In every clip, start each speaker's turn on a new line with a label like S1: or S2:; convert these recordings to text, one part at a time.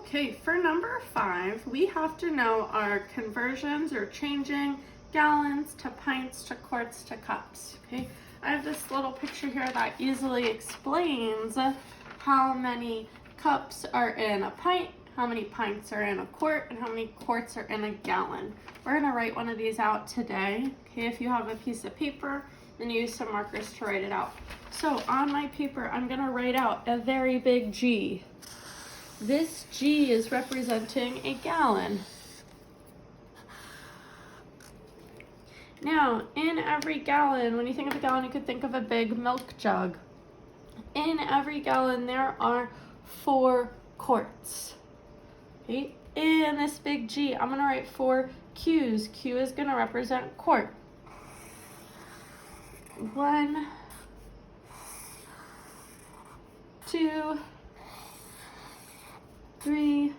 S1: Okay, for number 5, we have to know our conversions or changing gallons to pints to quarts to cups. Okay, I have this little picture here that easily explains how many cups are in a pint, how many pints are in a quart, and how many quarts are in a gallon. We're gonna write one of these out today. Okay, if you have a piece of paper, then use some markers to write it out. So on my paper, I'm gonna write out a very big G. This G is representing a gallon. Now, in every gallon, when you think of a gallon, you could think of a big milk jug. In every gallon, there are 4 quarts. Okay? In this big G, I'm going to write 4 Q's. Q is going to represent quart. 1, 2, 3,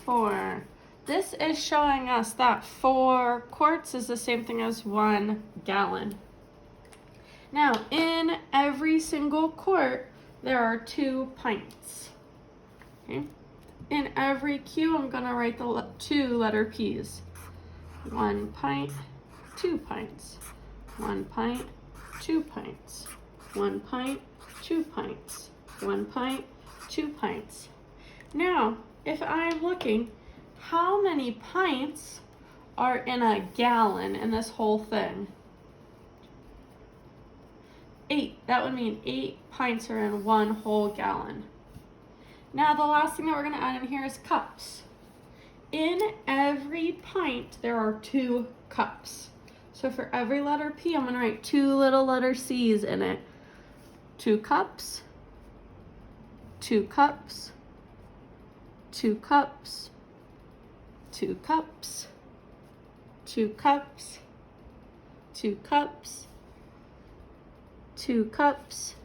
S1: 4. This is showing us that 4 quarts is the same thing as 1 gallon. Now, in every single quart, there are 2 pints. Okay? In every Q, I'm going to write the 2 letter P's. 1 pint, 2 pints. 1 pint, 2 pints. 1 pint, 2 pints. 1 pint, 2 pints. Now, if I'm looking, how many pints are in a gallon in this whole thing? 8. That would mean 8 pints are in 1 whole gallon. Now, the last thing that we're going to add in here is cups. In every pint, there are 2 cups. So for every letter P, I'm going to write 2 little letter C's in it. 2 cups, 2 cups, 2 cups, 2 cups, 2 cups, 2 cups, 2 cups,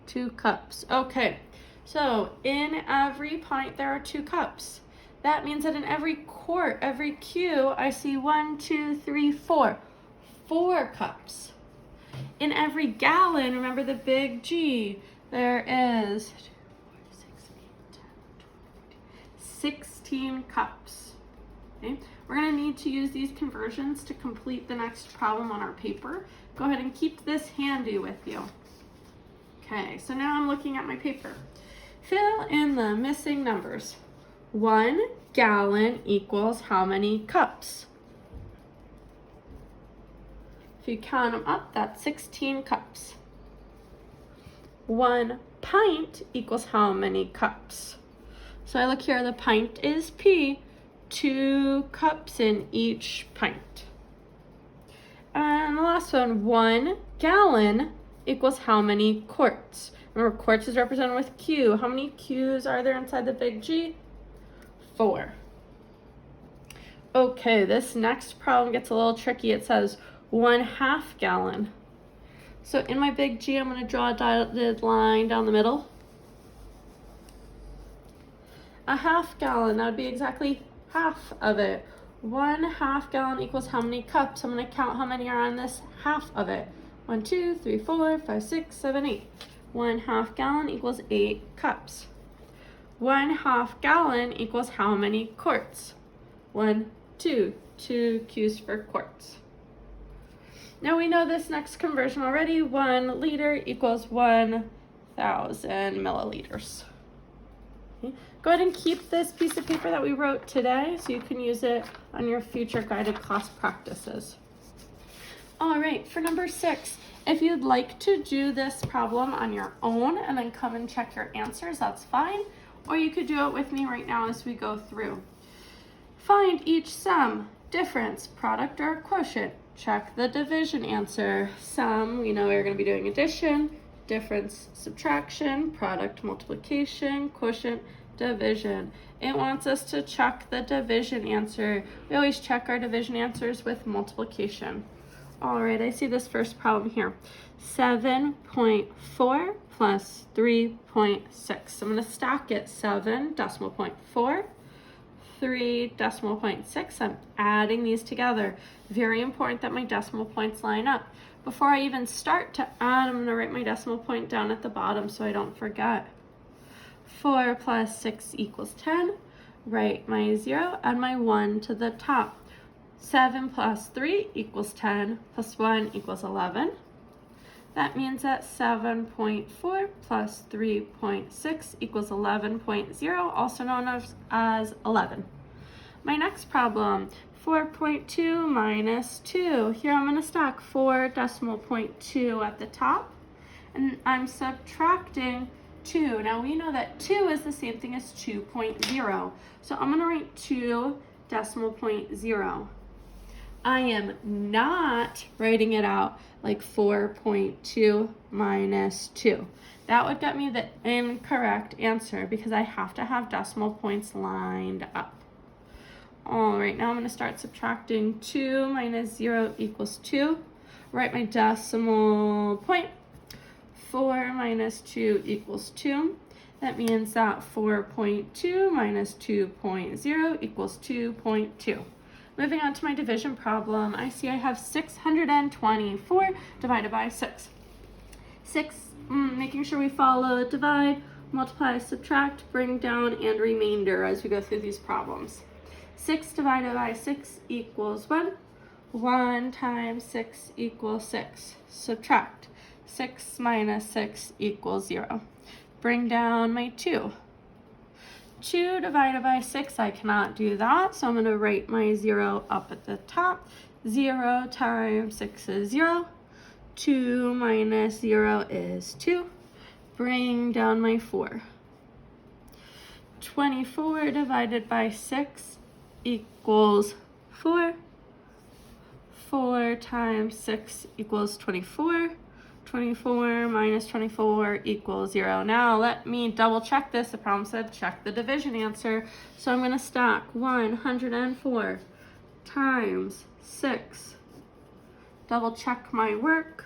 S1: 2 cups. Okay, so in every pint there are 2 cups. That means that in every quart, every Q, I see 1, 2, 3, 4. 4 cups. In every gallon, remember the big G, there is 16 cups. Okay? We're going to need to use these conversions to complete the next problem on our paper. Go ahead and keep this handy with you. Okay, so now I'm looking at my paper. Fill in the missing numbers. 1 gallon equals how many cups? If you count them up, that's 16 cups. 1 pint equals how many cups? So I look here, the pint is P, 2 cups in each pint. And the last one, 1 gallon equals how many quarts? Remember, quarts is represented with Q. How many Q's are there inside the big G? 4. Okay, this next problem gets a little tricky. It says 1/2 gallon. So in my big G, I'm going to draw a dotted line down the middle. A 1/2 gallon, that would be exactly half of it. 1/2 gallon equals how many cups? I'm going to count how many are on this half of it. 1, 2, 3, 4, 5, 6, 7, 8. 1/2 gallon equals 8 cups. 1/2 gallon equals how many quarts? 1, 2, 2 Q's for quarts. Now we know this next conversion already. 1 liter equals 1,000 milliliters. Okay. Go ahead and keep this piece of paper that we wrote today so you can use it on your future guided class practices. All right, for number 6, if you'd like to do this problem on your own and then come and check your answers, that's fine. Or you could do it with me right now as we go through. Find each sum, difference, product, or quotient. Check the division answer. Sum, we know we're going to be doing addition. Difference, subtraction. Product, multiplication. Quotient, division. It wants us to check the division answer. We always check our division answers with multiplication. All right, I see this first problem here. 7.4 plus 3.6. I'm going to stack it. 7 decimal point 4, 3 decimal point 6. I'm adding these together. Very important that my decimal points line up. Before I even start to add, I'm going to write my decimal point down at the bottom so I don't forget. 4 plus 6 equals 10. Write my 0, add my 1 to the top. 7 plus 3 equals 10, plus 1 equals 11. That means that 7.4 plus 3.6 equals 11.0, also known as 11. My next problem, 4.2 minus 2. Here I'm going to stack 4 decimal point 2 at the top, and I'm subtracting 2. Now we know that 2 is the same thing as 2.0, so I'm going to write 2 decimal point 0. I am not writing it out like 4.2 minus 2. That would get me the incorrect answer because I have to have decimal points lined up. All right, now I'm going to start subtracting. 2 minus 0 equals 2. Write my decimal point. 4 minus 2 equals 2. That means that 4.2 minus 2.0 equals 2.2. Moving on to my division problem, I see I have 624 divided by 6. Making sure we follow divide, multiply, subtract, bring down, and remainder as we go through these problems. 6 divided by 6 equals 1. 1 times 6 equals 6. Subtract. 6 minus 6 equals 0. Bring down my 2. 2 divided by 6, I cannot do that, so I'm going to write my 0 up at the top. 0 times 6 is 0. 2 minus 0 is 2. Bring down my 4. 24 divided by 6 equals 4. 4 times 6 equals 24. 24 minus 24 equals 0. Now let me double check this. The problem said check the division answer. So I'm going to stack 104 times 6. Double check my work.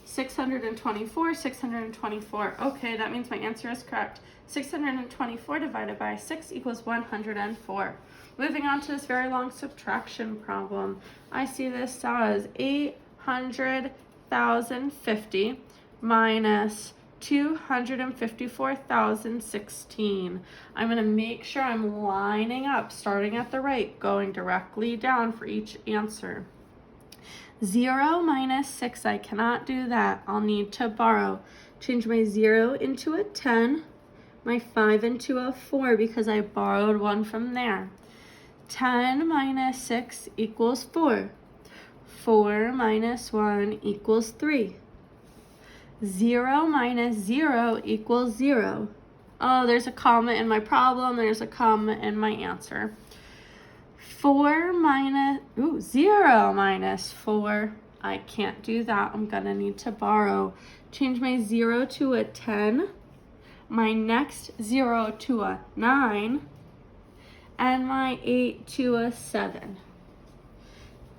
S1: 624, 624. Okay, that means my answer is correct. 624 divided by 6 equals 104. Moving on to this very long subtraction problem. I see this as 800,050 minus 254,016. I'm going to make sure I'm lining up, starting at the right, going directly down for each answer. 0 minus 6, I cannot do that. I'll need to borrow. Change my 0 into a 10, my 5 into a 4 because I borrowed 1 from there. 10 minus 6 equals 4. 4 minus 1 equals 3. 0 minus 0 equals 0. Oh, there's a comma in my problem. There's a comma in my answer. 0 minus 4. I can't do that. I'm going to need to borrow. Change my 0 to a 10. My next 0 to a 9. And my 8 to a 7.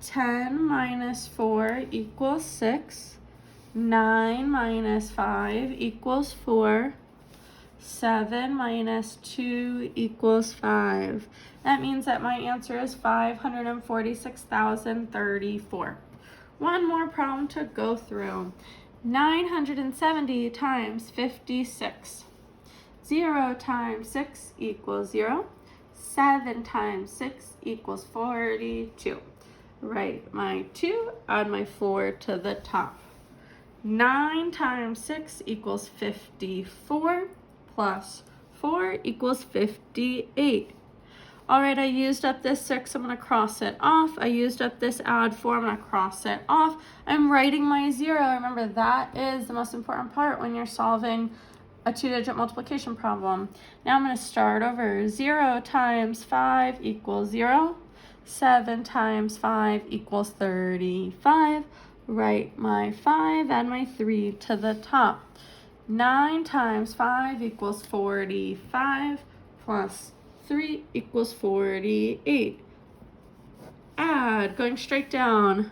S1: 10 minus 4 equals 6. 9 minus 5 equals 4. 7 minus 2 equals 5. That means that my answer is 546,034. One more problem to go through. 970 times 56. 0 times 6 equals 0. 7 times 6 equals 42. Write my 2, add my 4 to the top. 9 times 6 equals 54, plus 4 equals 58. All right, I used up this 6, I'm going to cross it off. I used up this add 4, I'm going to cross it off. I'm writing my 0. Remember, that is the most important part when you're solving a 2-digit multiplication problem. Now I'm going to start over. 0 times 5 equals 0. 7 times 5 equals 35. Write my 5 and my 3 to the top. 9 times 5 equals 45, plus 3 equals 48. Add, going straight down.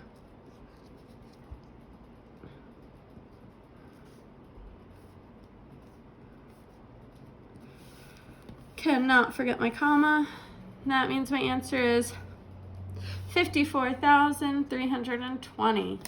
S1: Cannot forget my comma. That means my answer is 54,320.